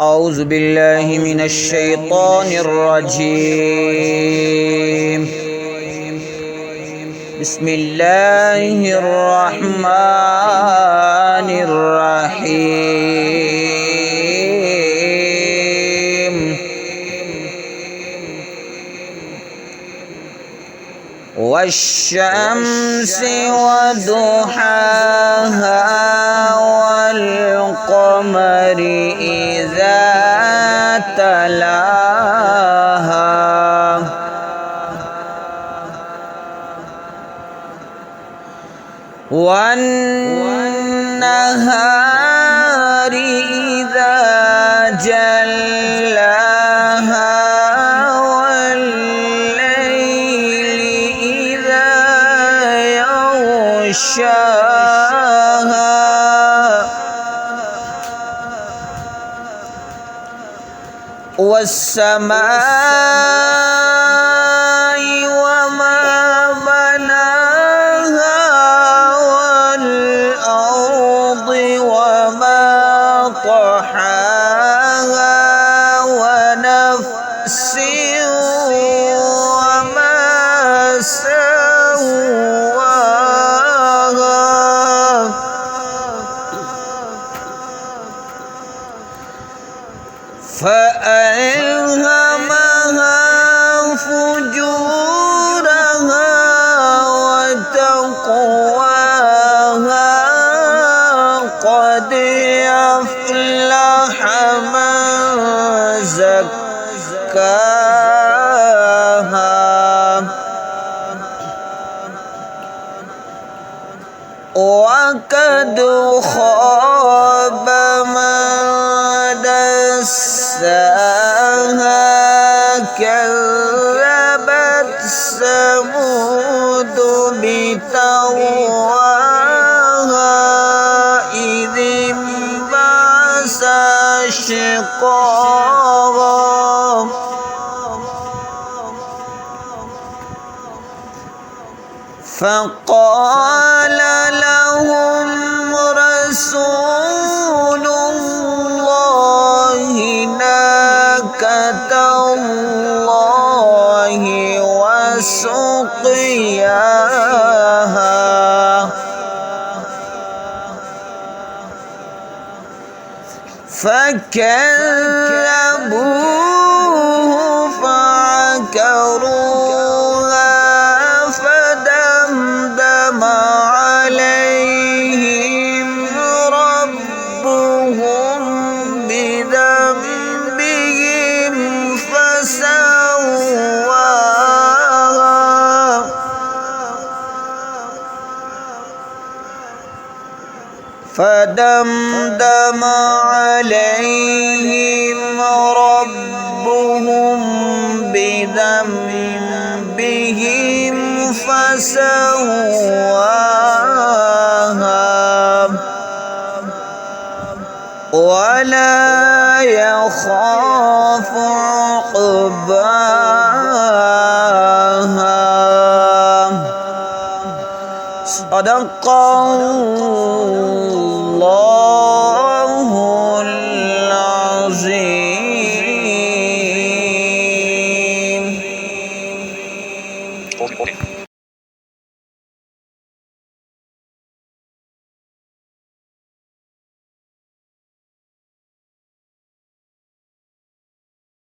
أعوذ بالله من الشيطان الرجيم. بسم الله الرحمن الرحيم. والشمس وضحاها والقمر إذا تلاها والنهار إذا جلاها والليل إذا يغشاها والسماء وما بناها والأرض وما طحاها ونفس وما سواها فألهمها فجورها وتقواها قد أفلح من زكاها وقد خاب من دساها كذبت ثمود بتقواها إذ انبعث أشقاها فقال لهم رسول الله ناقة الله وسقياها فكذبوه فعقروها فدمدم عليهم ربهم بذنبهم فسواها فدمدم عليهم ربهم بذنبهم فسواها ولا يخاف عقباها. صدق الله